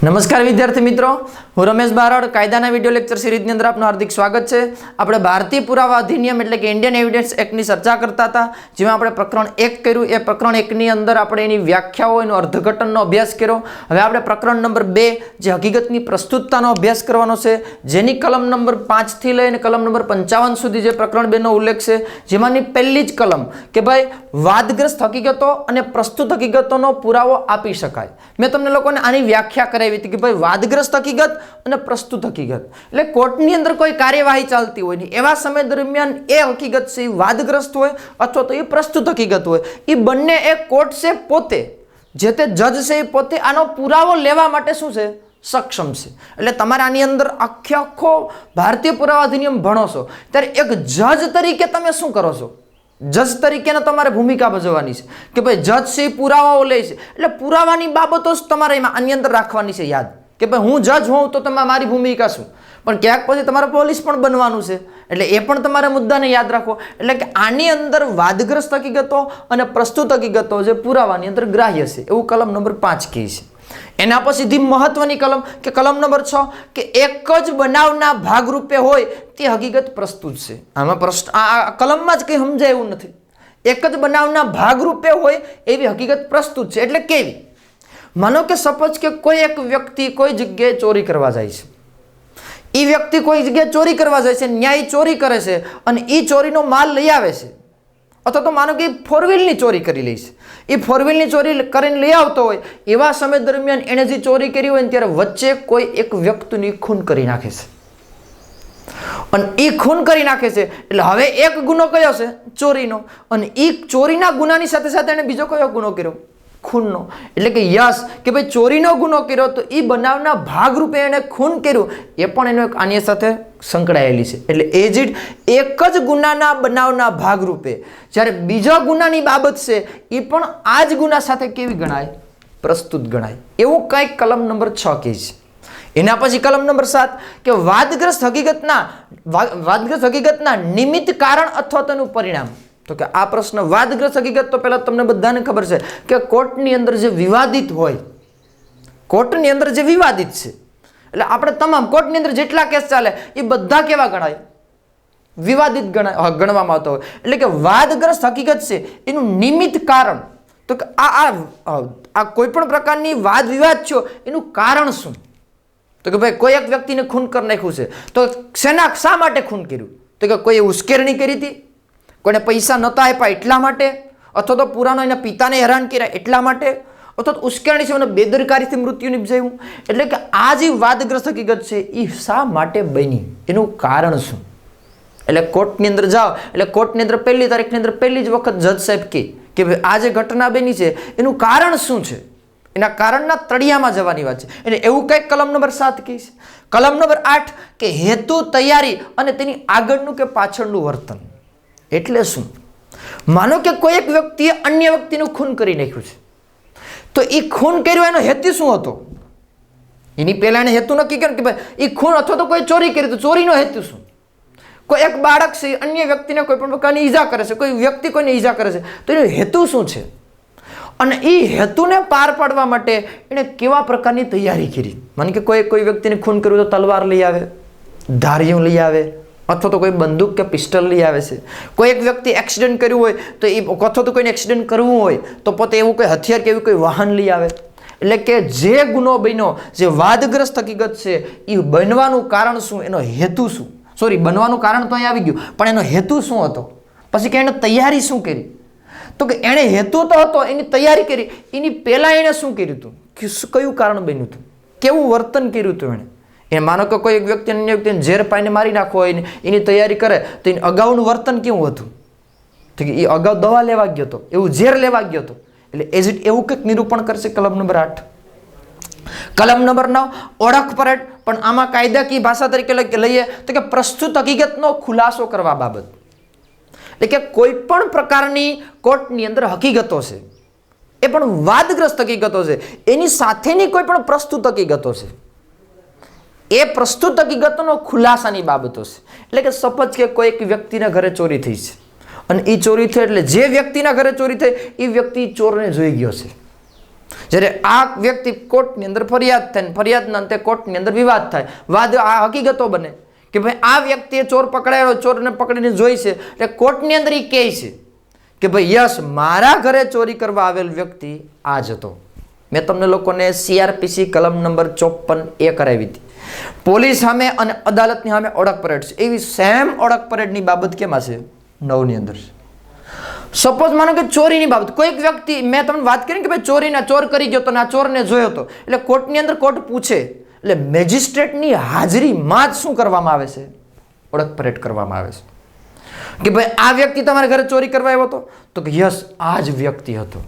નમસ્કાર વિદ્યાર્થી મિત્રો, હું રમેશ બારડ કાયદાના વિડિયો લેક્ચર સિરીઝની અંદર આપનું હાર્દિક સ્વાગત છે। આપણે ભારતીય પુરાવા અધિનિયમ એટલે કે ઇન્ડિયન એવિડન્સ એક્ટની ચર્ચા કરતા હતા, જેમાં આપણે પ્રકરણ 1 કર્યું। એ પ્રકરણ 1 ની અંદર આપણે એની વ્યાખ્યાઓ, એનો અર્થઘટનનો અભ્યાસ કર્યો। હવે આપણે પ્રકરણ નંબર 2 જે હકીકતની પ્રસ્તુતતાનો અભ્યાસ કરવાનો છે, જેની કલમ નંબર 5 થી લઈને કલમ નંબર 55 સુધી જે પ્રકરણ 2 નો ઉલ્લેખ છે, જેમાંની પહેલી જ કલમ કે ભાઈ વાદગ્રસ્ત હકીકતો અને પ્રસ્તુત હકીકતોનો પુરાવો આપી શકાય। મેં તમને લોકોને આની વ્યાખ્યા કરાવી કે ભાઈ વાદગ્રસ્ત હકીકત અને પ્રસ્તુત હકીકત એટલે કોર્ટની અંદર કોઈ કાર્યવાહી ચાલતી હોય ને એવા સમય દરમિયાન એ હકીકત છે વાદગ્રસ્ત હોય અથવા તો એ પ્રસ્તુત હકીકત હોય, એ બંને એ કોર્ટ છે પોતે જે તે જજ છે એ પોતે આનો પુરાવો લેવા માટે શું છે સક્ષમ છે। એટલે તમારે આની અંદર આખો ભારતીય પુરાવા અધિનિયમ ભણો છો ત્યારે એક જજ તરીકે તમે શું કરો છો, જજ તરીકે તમારે ભૂમિકા ભજવવાની છે કે ભાઈ જજ છે પુરાવાઓ લે છે, એટલે પુરાવાની બાબતો જ તમારે એમાં આની અંદર રાખવાની છે યાદ કે ભાઈ હું જજ હોઉં તો તમારે મારી ભૂમિકા શું, પણ ક્યાંક પછી તમારે પોલીસ પણ બનવાનું છે એટલે એ પણ તમારે મુદ્દાને યાદ રાખો। એટલે કે આની અંદર વાદગ્રસ્ત હકીકતો અને પ્રસ્તુત હકીકતો જે પુરાવાની અંદર ગ્રાહ્ય છે એવું કલમ નંબર 5 કહે છે। એના પછી સીધી મહત્વની કલમ કે કલમ નંબર 6 કે એક જ બનાવના ભાગરૂપે હોય તે હકીકત પ્રસ્તુત છે। આમાં પ્રશ્ન આ કલમમાં જ કંઈ સમજાય એવું નથી। એક જ બનાવના ભાગરૂપે હોય એવી હકીકત પ્રસ્તુત છે એટલે કેવી? માનો કે સપોઝ કે કોઈ એક વ્યક્તિ કોઈ જગ્યાએ ચોરી કરવા જાય છે, એ વ્યક્તિ કોઈ જગ્યાએ ચોરી કરવા જાય છે, ન્યાય ચોરી કરે છે અને એ ચોરીનો માલ લઈ આવે છે, અથવા તો માનો કે ફોર વ્હીલની ચોરી કરી લે છે, એ ફોર વ્હીલની ચોરી કરીને લઈ આવતો હોય એવા સમય દરમિયાન એણે જે ચોરી કરી હોય ત્યારે વચ્ચે કોઈ એક વ્યક્તિની ખૂન કરી નાખે છે અને એ ખૂન કરી નાખે છે એટલે હવે એક ગુનો કયો છે ચોરીનો, અને એ ચોરીના ગુનાની સાથે સાથે એણે બીજો કયો ગુનો કર્યો ખૂનનો, એટલે કે યસ કે ભાઈ ચોરીનો ગુનો કર્યો તો એ બનાવના ભાગરૂપે એણે ખૂન કર્યું એ પણ એનો એક આની સાથે સંકળાયેલી છે। એટલે એજ ઇટ એક જ ગુનાના બનાવના ભાગરૂપે જ્યારે બીજા ગુનાની બાબત છે એ પણ આ જ ગુના સાથે કેવી ગણાય પ્રસ્તુત ગણાય, એવું કંઈક કલમ નંબર 6 કહે છે। એના પછી કલમ નંબર 7 કે વાદગ્રસ્ત હકીકતના નિમિત્ત કારણ અથવા તેનું પરિણામ। તો કે આ પ્રશ્ન વાદગ્રસ્ત હકીકત તો પહેલા તમને બધાને ખબર છે કે કોર્ટની અંદર જે વિવાદિત હોય, કોર્ટની અંદર જે વિવાદિત છે એટલે આપણે તમામ કોર્ટની અંદર જેટલા કેસ ચાલે એ બધા કેવા ગણાય વિવાદિત ગણવામાં આવતા હોય। એટલે કે વાદગ્રસ્ત હકીકત છે એનું નિમિત્ત કારણ, તો કે આ કોઈ પણ પ્રકારની વાદ વિવાદ છે એનું કારણ શું, તો કે ભાઈ કોઈ એક વ્યક્તિને ખૂન કરી નાખ્યું છે તો શા માટે ખૂન કર્યું, તો કે કોઈ ઉશ્કેરણી કરી હતી, કોઈને પૈસા નહોતા આપ્યા એટલા માટે, અથવા તો પુરાનો એના પિતાને હેરાન કર્યા એટલા માટે, અથવા તો ઉશ્કેરણી છે અને બેદરકારીથી મૃત્યુ નિપજાયું। એટલે કે આ જે વાદગ્રસ્ત હકીકત છે એ શા માટે બની, એનું કારણ શું? એટલે કોર્ટની અંદર જાઓ એટલે કોર્ટની અંદર પહેલી તારીખની અંદર પહેલી જ વખત જજ સાહેબ કે ભાઈ આ જે ઘટના બની છે એનું કારણ શું છે, એના કારણના તળિયામાં જવાની વાત છે। એટલે એવું કંઈક કલમ નંબર 7 કહે છે। કલમ નંબર 8 કે હેતુ, તૈયારી અને તેની આગળનું કે પાછળનું વર્તન। એટલે શું? માનો કે કોઈ એક વ્યક્તિએ અન્ય વ્યક્તિનું ખૂન કરી નાખ્યું છે, તો એ ખૂન કર્યો એનો હેતુ શું હતો, એની પહેલા એને હેતુ નક્કી કર્યો કે ભાઈ એ ખૂન, અથવા તો કોઈ ચોરી કરી તો ચોરીનો હેતુ શું? કોઈ એક બાળક છે અન્ય વ્યક્તિને કોઈ પણ પ્રકારની ઈજા કરે છે, કોઈ વ્યક્તિ કોઈને ઈજા કરે છે તો એનો હેતુ શું છે, અને એ હેતુને પાર પાડવા માટે એણે કેવા પ્રકારની તૈયારી કરી। માનો કે કોઈ વ્યક્તિને ખૂન કર્યું તો તલવાર લઈ આવે, ધારિયું લઈ આવે, અથવા તો કોઈ બંદૂક કે પિસ્ટલ લઈ આવે છે। કોઈ એક વ્યક્તિ એક્સિડન્ટ કર્યું હોય તો એ, અથવા તો કોઈને એક્સિડન્ટ કરવું હોય તો પોતે એવું કોઈ હથિયાર કે એવું કોઈ વાહન લઈ આવે। એટલે કે જે ગુનો બન્યો, જે વાદગ્રસ્ત હકીકત છે એ બનવાનું કારણ શું, એનો હેતુ શું, સોરી બનવાનું કારણ તો અહીં આવી ગયું પણ એનો હેતુ શું હતો, પછી કે એને તૈયારી શું કરી, તો કે એણે હેતુ તો હતો, એની તૈયારી કરી, એની પહેલા એણે શું કર્યું હતું, કયું કારણ બન્યું હતું, કેવું વર્તન કર્યું હતું એણે। એ માનો કે કોઈ એક વ્યક્તિ અન્ય વ્યક્તિને ઝેર પાઈને મારી નાખવો હોય એની તૈયારી કરે તો એનું અગાઉનું વર્તન કેવું હતું, તો કે એ અગાઉ દવા લેવા ગયો હતો, એવું ઝેર લેવા ગયો હતો, એટલે એઝ ઇટ એવું કંઈક નિરૂપણ કરશે કલમ નંબર 8। કલમ નંબર 9 ઓળખ પરેડ, પણ આમાં કાયદાકીય ભાષા તરીકે લઈએ તો કે પ્રસ્તુત હકીકતનો ખુલાસો કરવા બાબત। એટલે કે કોઈ પણ પ્રકારની કોર્ટની અંદર હકીકતો છે એ પણ વાદગ્રસ્ત હકીકતો છે, એની સાથેની કોઈ પણ પ્રસ્તુત હકીકતો છે, એ પ્રસ્તુત હકીકતોનો ખુલાસાની બાબતો છે। એટલે કે સપોઝ કે કોઈ એક વ્યક્તિના ઘરે ચોરી થઈ છે અને એ ચોરી થઈ એટલે જે વ્યક્તિના ઘરે ચોરી થઈ એ વ્યક્તિ ચોરને જોઈ ગયો છે, જ્યારે આ વ્યક્તિ કોર્ટની અંદર ફરિયાદ થાય, ફરિયાદના અંતે કોર્ટની અંદર વિવાદ થાય, વાદ આ હકીકતો બને કે ભાઈ આ વ્યક્તિએ ચોર પકડાયો, ચોરને પકડીને જોઈ છે, એટલે કોર્ટની અંદર એ કહે છે કે ભાઈ યસ, મારા ઘરે ચોરી કરવા આવેલ વ્યક્તિ આ જ હતો. મેં તમને લોકોને CRPC કલમ નંબર 54A કરાવી હતી. પોલીસ સામે અને અદાલતની સામે ઓળખ પરેડ છે. એવી સેમ ઓળખ પરેડની બાબત કેમાં છે? 9 ની અંદર છે. સપોઝ માનો કે ચોરીની બાબત, કોઈક વ્યક્તિ, મેં તમને વાત કરી કે ભાઈ ચોરીના ચોર કરી ગયો તો આ ચોરને જોયો હતો, એટલે કોર્ટની અંદર કોર્ટ પૂછે, એટલે મેજિસ્ટ્રેટની હાજરીમાં જ શું કરવામાં આવે છે? ઓળખ પરેડ કરવામાં આવે છે કે ભાઈ આ વ્યક્તિ તમારા ઘરે ચોરી કરવા આવ્યો હતો, તો કે યસ, આ જ વ્યક્તિ હતો.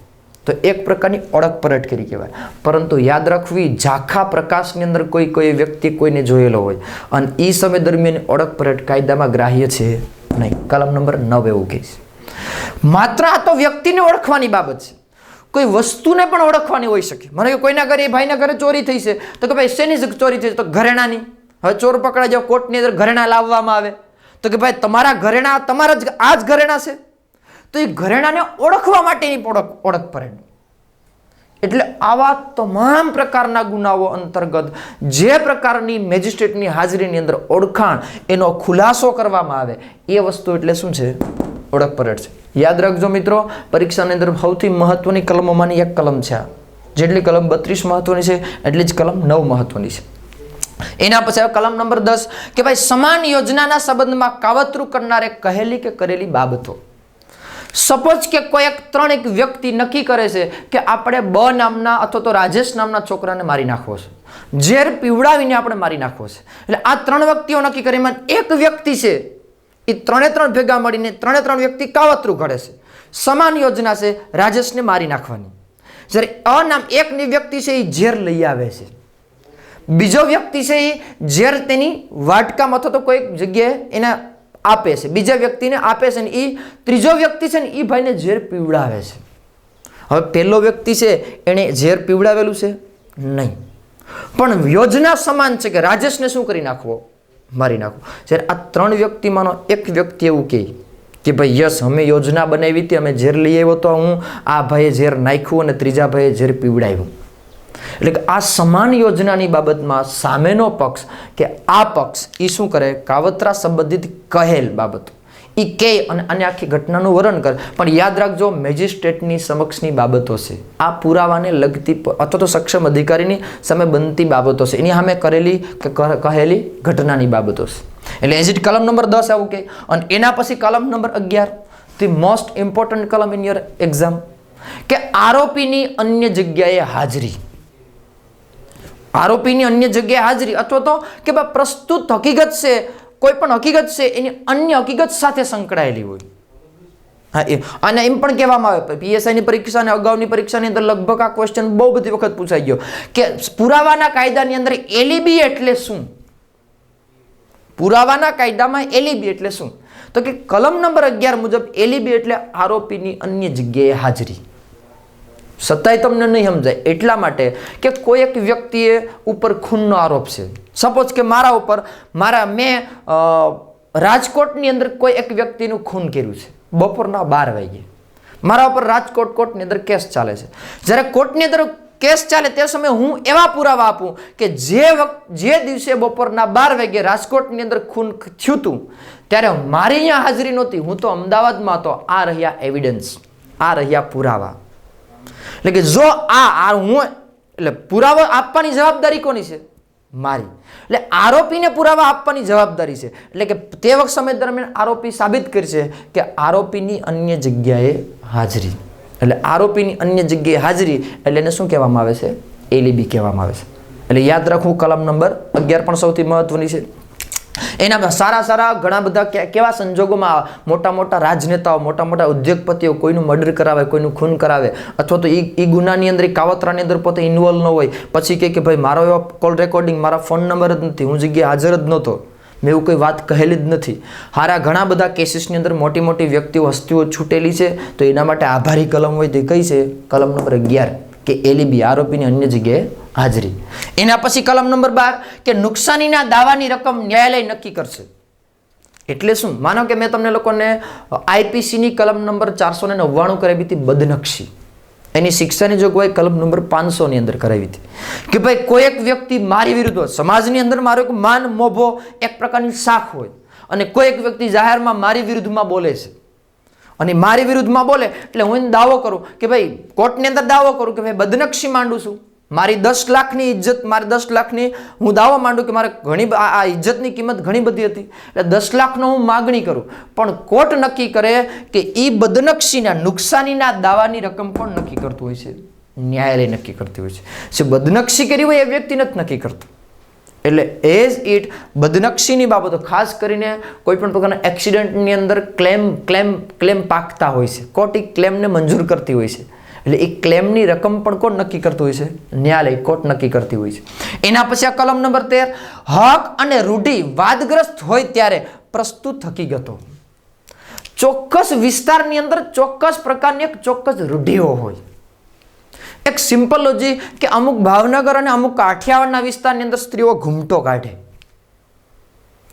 તો એક પ્રકારની ઓળખ પરેડ કરી કહેવાય. પરંતુ યાદ રાખવી, ઝાંખા પ્રકાશની અંદર કોઈ વ્યક્તિ કોઈને જોયેલો હોય અને એ સમય દરમિયાન ઓળખ પરેડ કાયદામાં ગ્રાહ્ય છે નહીં. કલમ નંબર 9 એવું કહે છે. માત્ર આ તો વ્યક્તિને ઓળખવાની બાબત છે, કોઈ વસ્તુને પણ ઓળખવાની હોઈ શકે. મને કે કોઈના ઘરે, ભાઈના ઘરે ચોરી થઈ છે, તો કે ભાઈ શેની ચોરી થઈ છે? તો ઘરેણાની. હવે ચોર પકડાઈ જાવ, કોર્ટની અંદર ઘરેણા લાવવામાં આવે, તો કે ભાઈ તમારા ઘરેણા, તમારા જ આ જ ઘરેણા છે, તો એ ઘરેણાને ઓળખવા માટેની ઓળખ પરેડ. એટલે આવા તમામ પ્રકારના ગુનાઓ અંતર્ગત જે પ્રકારની મેજિસ્ટ્રેટની હાજરીની અંદર ઓળખાણ, એનો ખુલાસો કરવામાં આવે, એ વસ્તુ એટલે શું છે? ઓળખ પરેડ છે. યાદ રાખજો મિત્રો, પરીક્ષાની અંદર સૌથી મહત્વની કલમોમાંની એક કલમ છે આ. જેટલી કલમ 32 મહત્વની છે એટલી જ કલમ 9 મહત્વની છે. એના પછી કલમ નંબર 10 કે ભાઈ સમાન યોજનાના સંબંધમાં કાવતરું કરનારે કહેલી કે કરેલી બાબતો. સપોઝ કે કોઈ એક વ્યક્તિ નક્કી કરે છે કે આપણે બ નામના અથવા તો રાજેશ નામના છોકરાને મારી નાખવો છે, ઝેર પીવડાવીને આપણે મારી નાખવો છે. એટલે આ 3 વ્યક્તિઓ નક્કી કરે, એમાં એક વ્યક્તિ છે, એ 3 ભેગા મળીને 3 વ્યક્તિ કાવતરું ઘડે છે. સમાન યોજના છે રાજેશને મારી નાખવાની. જ્યારે એકની વ્યક્તિ છે એ ઝેર લઈ આવે છે, બીજો વ્યક્તિ છે એ ઝેર તેની વાટકામાં અથવા તો કોઈક જગ્યાએ એને આપે છે, બીજા વ્યક્તિને આપે છે, ને એ ત્રીજો વ્યક્તિ છે ને એ ભાઈને ઝેર પીવડાવે છે. હવે પહેલો વ્યક્તિ છે એણે ઝેર પીવડાવેલું છે નહીં, પણ યોજના સમાન છે કે રાજેશને શું કરી નાખવો? મારી નાખવો. જ્યારે આ 3 વ્યક્તિમાંનો એક વ્યક્તિ એવું કહે કે ભાઈ યસ, અમે યોજના બનાવી હતી, અમે ઝેર લઈ આવ્યો તો હું, આ ભાઈએ ઝેર નાખ્યું અને ત્રીજા ભાઈએ ઝેર પીવડાવ્યું. એટલે કે આ સમાન યોજનાની બાબતમાં સામેનો પક્ષ કે આ પક્ષ એ શું કરે? કાવતરા સંબંધિત કહેલ બાબતો એ કહે અને આને આખી ઘટનાનું વર્ણન કરે. પણ યાદ રાખજો, મેજિસ્ટ્રેટની સમક્ષની બાબતો છે, આ પુરાવાને લગતી અથવા તો સક્ષમ અધિકારીની સામે બનતી બાબતો છે, એની સામે કરેલી કે કહેલી ઘટનાની બાબતો છે. એટલે એઝ ઇટ કલમ નંબર 10 આવું કહે. અને એના પછી કલમ નંબર 11, ધી મોસ્ટ ઇમ્પોર્ટન્ટ કલમ ઇન યોર એક્ઝામ, કે આરોપીની અન્ય જગ્યાએ હાજરી. આરોપીની અન્ય જગ્યાએ હાજરી અથવા તો કે ભાઈ પ્રસ્તુત હકીકત છે, કોઈ પણ હકીકત છે એની અન્ય હકીકત સાથે સંકળાયેલી હોય. હા, અને એમ પણ કહેવામાં આવે, PSI ની પરીક્ષા અને અગાઉની પરીક્ષાની અંદર લગભગ આ ક્વેશ્ચન બહુ બધી વખત પૂછાઈ ગયો કે પુરાવાના કાયદાની અંદર એલિબી એટલે શું? પુરાવાના કાયદામાં એલિબી એટલે શું? તો કે કલમ નંબર 11 મુજબ એલિબી એટલે આરોપીની અન્ય જગ્યાએ હાજરી. સત્તાય તમને નહીં સમજાય એટલા માટે કે કોઈ એક વ્યક્તિએ ઉપર ખૂનનો આરોપ છે. સપોઝ કે મારા ઉપર, મેં રાજકોટની અંદર કોઈ એક વ્યક્તિનું ખૂન કર્યું છે બપોરના 12 વાગે. મારા ઉપર રાજકોટ કોર્ટની અંદર કેસ ચાલે છે. જ્યારે કોર્ટની અંદર કેસ ચાલે તે સમયે હું એવા પુરાવા આપું કે જે દિવસે બપોરના 12 વાગે રાજકોટની અંદર ખૂન થયું હતું ત્યારે મારી અહીંયા હાજરી નહોતી, હું તો અમદાવાદમાં હતો. આ રહ્યા એવિડન્સ, આ રહ્યા પુરાવા. એટલે કે જો હું, એટલે પુરાવા આપવાની જવાબદારી કોની છે? મારી. એટલે આરોપીને પુરાવા આપવાની જવાબદારી છે. એટલે કે તે વખત સમય દરમિયાન આરોપી સાબિત કરશે કે આરોપીની અન્ય જગ્યાએ હાજરી. એટલે આરોપીની અન્ય જગ્યાએ હાજરી એટલે એને શું કહેવામાં આવે છે? એલિબી કહેવામાં આવે છે. એટલે યાદ રાખવું, કલમ નંબર 11 પણ સૌથી મહત્વની છે. એના સારા ઘણા બધા કેવા સંજોગોમાં મોટા રાજનેતાઓ, મોટા ઉદ્યોગપતિઓ કોઈનું મર્ડર કરાવે, કોઈનું ખૂન કરાવે, અથવા તો એ ગુનાની અંદર, કાવતરાની અંદર પોતે ઇન્વોલ્વ ન હોય, પછી કે ભાઈ મારો એવો કોલ રેકોર્ડિંગ, મારા ફોન નંબર જ નથી, હું જગ્યાએ હાજર જ નહોતો, મેં એવું કોઈ વાત કહેલી જ નથી. હારા ઘણા બધા કેસીસની અંદર મોટી વ્યક્તિઓ, હસ્તીઓ છૂટેલી છે. તો એના માટે આભારી કલમ હોય તે કઈ છે? કલમ નંબર 11 કે એલિબી, આરોપીની અન્ય જગ્યાએ હાજરી. એના પછી કલમ નંબર 12 કે નુકસાનીના દાવાની રકમ ન્યાયાલય નક્કી કરશે. એટલે શું? માનો કે મેં તમને લોકોને IPC ની કલમ નંબર 499 કરાવી હતી, બદનક્ષી. એની શિક્ષાની જોગવાઈ કલમ નંબર 500 ની અંદર કરાવી હતી કે ભાઈ કોઈ એક વ્યક્તિ મારી વિરુદ્ધ હોય, સમાજની અંદર મારો એક માન મોભો એક પ્રકારની શાખ હોય, અને કોઈ એક વ્યક્તિ જાહેરમાં મારી વિરુદ્ધમાં બોલે છે, અને મારી વિરુદ્ધમાં બોલે એટલે હું દાવો કરું કે ભાઈ કોર્ટની અંદર દાવો કરું કે ભાઈ બદનક્ષી માંડું છું, મારી 10 લાખની ઇજ્જત, મારી 10 લાખની હું દાવો માંડું કે મારે ઘણી આ ઇજ્જતની કિંમત ઘણી બધી હતી એટલે 10 લાખનો હું માગણી કરું, પણ કોર્ટ નક્કી કરે કે એ બદનક્ષીના નુકસાનીના દાવાની રકમ કોણ નક્કી કરતું હોય છે? ન્યાયાલય નક્કી કરતી હોય છે. જે બદનક્ષી કરી હોય એ વ્યક્તિ નથી નક્કી કરતો. એટલે એઝ ઇટ બદનક્ષીની બાબતો ખાસ કરીને કોઈ પણ પ્રકારના એક્સિડન્ટની અંદર ક્લેમ પાકતા હોય છે, કોર્ટ એ ક્લેમને મંજૂર કરતી હોય છે. એટલે એ ક્લેમની રકમ પણ કોણ નક્કી કરતું હોય છે? ન્યાયાલય, કોર્ટ નક્કી કરતી હોય છે. એના પછી આ કલમ નંબર 13, હક અને રૂઢિ વાદગ્રસ્ત હોય ત્યારે પ્રસ્તુત હકીકતો. ચોક્કસ વિસ્તારની અંદર ચોક્કસ પ્રકારની એક ચોક્કસ રૂઢિઓ હોય. એક સિમ્પલ લોજી કે અમુક ભાવનગર અને અમુક કાઠિયાવાડના વિસ્તારની અંદર સ્ત્રીઓ ઘૂમટો કાઢે,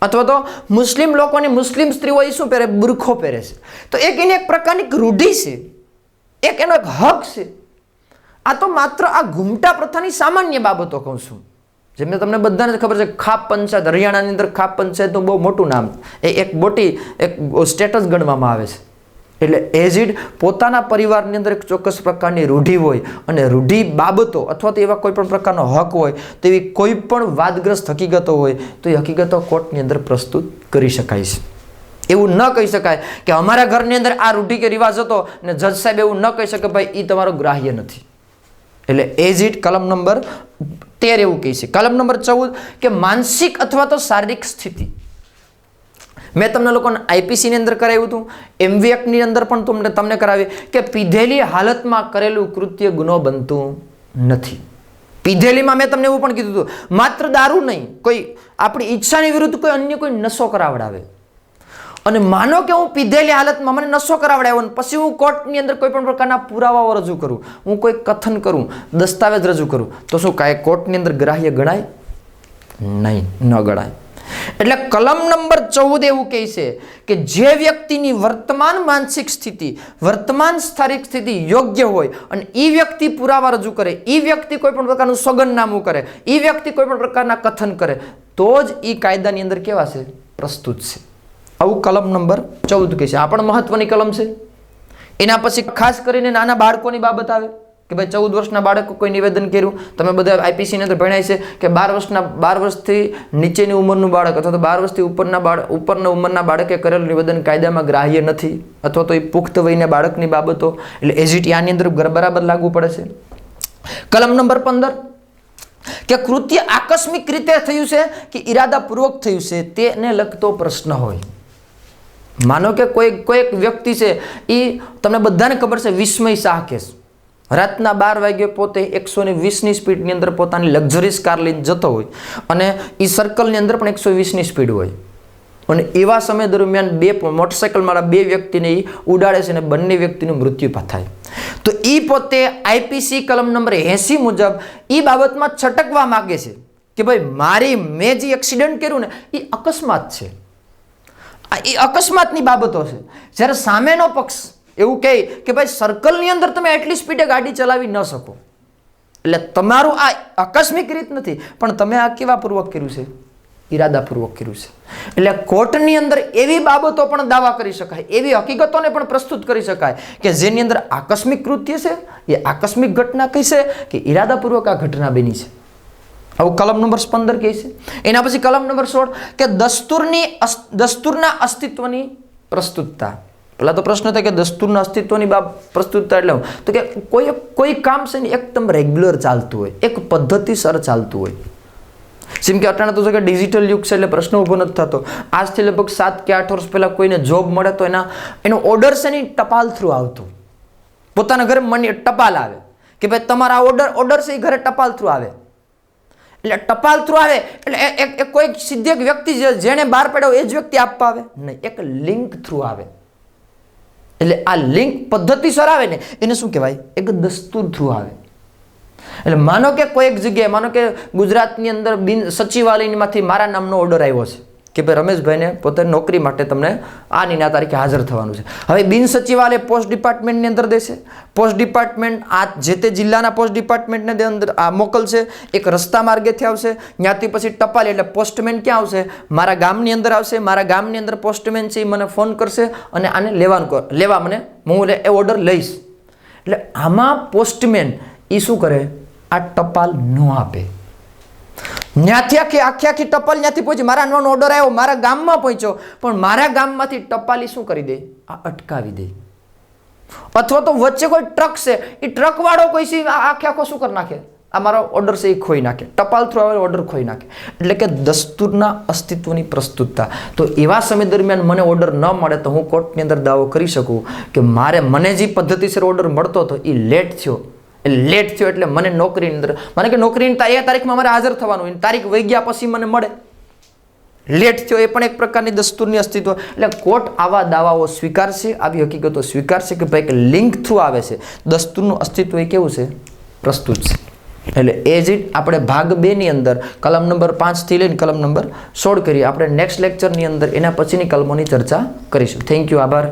અથવા તો મુસ્લિમ લોકોની મુસ્લિમ સ્ત્રીઓ એ શું પહેરે? બુરખો પહેરે છે. તો એક એની એક પ્રકારની રૂઢિ છે, એક એનો એક હક છે. આ તો માત્ર આ ઘૂમટા પ્રથાની સામાન્ય બાબતો કહું છું. જેમ તમને બધાને ખબર છે ખાપ પંચાયત, હરિયાણાની અંદર ખાપ પંચાયતનું બહુ મોટું નામ, એ એક મોટી એક સ્ટેટસ ગણવામાં આવે છે. એટલે એઝ ઇટ પોતાના પરિવારની અંદર એક ચોક્કસ પ્રકારની રૂઢિ હોય, અને રૂઢિ બાબતો અથવા તો એવા કોઈ પણ પ્રકારનો હક હોય, તો એવી કોઈ પણ વાદગ્રસ્ત હકીકતો હોય તો એ હકીકતો કોર્ટની અંદર પ્રસ્તુત કરી શકાય છે. એવું ન કહી શકાય કે અમારા ઘરની અંદર આ રૂઢિ કે રિવાજ હતો ને જજ સાહેબ એવું ન કહી શકે ભાઈ એ તમારો ગ્રાહ્ય નથી. એટલે એઝ ઇટ કલમ નંબર 13 એવું કહે છે. કલમ નંબર 14 કે માનસિક અથવા તો શારીરિક સ્થિતિ. મેં તમને લોકોને આઈપીસી ની અંદર કરાવ્યું હતું, MV એક્ટ ની અંદર પણ તમને કરાવી કે પીધેલી હાલતમાં કરેલું કૃત્ય ગુનો બનતું નથી. પીધેલીમાં મેં તમને એવું પણ કીધું હતું, માત્ર દારૂ નહીં, કોઈ આપણી ઈચ્છાની વિરુદ્ધ કોઈ અન્ય કોઈ નશો કરાવડાવે, અને માનો કે હું પીધેલી હાલતમાં મને નશો કરાવડાવ્યો ને પછી હું કોર્ટની અંદર કોઈ પણ પ્રકારના પુરાવાઓ રજૂ કરું, હું કોઈ કથન કરું, દસ્તાવેજ રજૂ કરું, તો શું કાંઈ કોર્ટની અંદર ગ્રાહ્ય ગણાય? નહીં, ન ગણાય. એટલે કલમ નંબર 14 એવું કહે છે કે જે વ્યક્તિની વર્તમાન માનસિક સ્થિતિ, વર્તમાન શારીરિક સ્થિતિ યોગ્ય હોય અને એ વ્યક્તિ પુરાવા રજૂ કરે, એ વ્યક્તિ કોઈ પણ પ્રકારનું સોગંદનામું કરે, એ વ્યક્તિ કોઈ પણ પ્રકારના કથન કરે, તો જ એ કાયદાની અંદર કેવા છે? પ્રસ્તુત છે. આવું કલમ નંબર 14 કહે છે. આ પણ મહત્વની કલમ છે. એના પછી ખાસ કરીને નાના બાળકોની બાબત આવે કે ભાઈ 14 વર્ષના બાળકો કોઈ નિવેદન કર્યું, તમે બધા આઈપીસી ની અંદર ભણાય છે કે 12 વર્ષથી નીચેની ઉંમરનું બાળક અથવા તો 12 વર્ષથી ઉપરના ઉંમરના બાળકે કરેલું નિવેદન કાયદામાં ગ્રાહ્ય નથી, અથવા તો એ પુખ્ત વયના બાળકની બાબતો. એટલે એજીટી આની અંદર બરાબર લાગુ પડે છે. કલમ નંબર 15 કે કૃત્ય આકસ્મિક રીતે થયું છે કે ઈરાદાપૂર્વક થયું છે તેને લગતો પ્રશ્ન હોય. માનો કે કોઈ એક વ્યક્તિ છે, એ તમને બધાને ખબર છે વિસ્મય શાહ કેસ, રાતના 12 વાગ્યે પોતે 120ની સ્પીડની અંદર પોતાની લક્ઝરીસ કાર લઈને જતો હોય, અને એ સર્કલની અંદર પણ 120ની સ્પીડ હોય, અને એવા સમય દરમિયાન બે મોટરસાઇકલવાળા બે વ્યક્તિને એ ઉડાડે છે અને બંને વ્યક્તિનું મૃત્યુ થાય. તો એ પોતે આઈપીસી કલમ નંબર 80 મુજબ એ બાબતમાં છટકવા માગે છે કે ભાઈ મેં જે એક્સિડન્ટ કર્યું ને એ અકસ્માત છે, એ અકસ્માતની બાબતો છે. જ્યારે સામેનો પક્ષ એવું કહે કે ભાઈ સર્કલની અંદર તમે એટલી સ્પીડે ગાડી ચલાવી ન શકો, એટલે તમારું આ આકસ્મિક રીત નથી, પણ તમે આ કેવા પૂર્વક કર્યું છે? ઈરાદાપૂર્વક કર્યું છે. એટલે કોર્ટની અંદર એવી બાબતો પણ દાવા કરી શકાય, એવી હકીકતોને પણ પ્રસ્તુત કરી શકાય કે જેની અંદર આકસ્મિક કૃત્ય છે, એ આકસ્મિક ઘટના કઈ છે કે ઈરાદાપૂર્વક આ ઘટના બની છે. આવું કલમ નંબર 15 કહે છે. એના પછી કલમ નંબર 16 કે દસ્તુરના અસ્તિત્વની પ્રસ્તુતતા. પેલા તો પ્રશ્ન થાય કે દસ્તુરના અસ્તિત્વની પ્રસ્તુતતા એટલે તો કે કોઈ કામ છે ને એકદમ રેગ્યુલર ચાલતું હોય, એક પદ્ધતિસર ચાલતું હોય. જેમ કે અટાણે તો કે ડિજિટલ યુગ છે એટલે પ્રશ્ન ઊભો નથી થતો. આજથી લગભગ 7 કે 8 વર્ષ પહેલા કોઈને જોબ મળે તો એનો ઓર્ડર છે ને ટપાલ થ્રુ આવતું, પોતાના ઘરે ટપાલ આવે કે ભાઈ તમારા ઓર્ડર છે એ ઘરે ટપાલ થ્રુ આવે. એટલે ટપાલ થ્રુ આવે એટલે કોઈ સીધી એક વ્યક્તિ જેને બહાર પાડ્યો એ જ વ્યક્તિ આપવા આવે નહીં, એક લિંક થ્રુ આવે. એટલે આ લિંક પદ્ધતિસર આવે ને એને શું કહેવાય? એક દસ્તુર થ્રુ આવે. એટલે માનો કે કોઈ એક જગ્યાએ, માનો કે ગુજરાતની અંદર સચિવાલયમાંથી મારા નામનો ઓર્ડર આવ્યો છે, કે ભાઈ રમેશભાઈને પોતે નોકરી માટે તમને આની આ તારીખે હાજર થવાનું છે. હવે બિન સચિવાલય પોસ્ટ ડિપાર્ટમેન્ટની અંદર દેશે. પોસ્ટ ડિપાર્ટમેન્ટ આ જે તે જિલ્લાના પોસ્ટ ડિપાર્ટમેન્ટને અંદર આ મોકલશે. એક રસ્તા માર્ગેથી આવશે. ત્યાંથી પછી ટપાલી એટલે પોસ્ટમેન ક્યાં આવશે? મારા ગામની અંદર આવશે. મારા ગામની અંદર પોસ્ટમેન છે એ મને ફોન કરશે અને આને લેવા મને હું એ ઓર્ડર લઈશ. એટલે આમાં પોસ્ટમેન એ શું કરે? આ ટપાલ ન આપે. ત્યાંથી આખી ટપાલ ત્યાંથી પહોંચી મારા નાનો ઓર્ડર આવ્યો મારા ગામમાં પહોંચ્યો પણ મારા ગામમાંથી ટપાલી શું કરી દે? આ અટકાવી દે. અથવા તો વચ્ચે કોઈ ટ્રક છે એ ટ્રક વાળો કોઈ છે આખો શું કરી નાખે? આ મારો ઓર્ડર છે એ ખોઈ નાખે. ટપાલ થ્રુ આવેલો ઓર્ડર ખોઈ નાખે. એટલે કે દસ્તુરના અસ્તિત્વની પ્રસ્તુતતા. તો એવા સમય દરમિયાન મને ઓર્ડર ન મળે તો હું કોર્ટની અંદર દાવો કરી શકું કે મને જે પદ્ધતિસર ઓર્ડર મળતો હતો એ લેટ થયો એટલે મને નોકરીની અંદર મને કે નોકરીની તારીખમાં મારે હાજર થવાનું તારીખ વહી ગયા પછી મને મળે. લેટ થયો એ પણ એક પ્રકારની દસ્તુરની અસ્તિત્વ. એટલે કોર્ટ આવા દાવાઓ સ્વીકારશે, આવી હકીકતો સ્વીકારશે કે ભાઈ કે લિંક થ્રુ આવે છે. દસ્તુરનું અસ્તિત્વ એ કેવું છે? પ્રસ્તુત છે. એટલે એ જ આપણે ભાગ 2 ની અંદર કલમ નંબર 5 થી લઈને કલમ નંબર 16 કરીએ. આપણે નેક્સ્ટ લેક્ચરની અંદર એના પછીની કલમોની ચર્ચા કરીશું. Thank you. આભાર.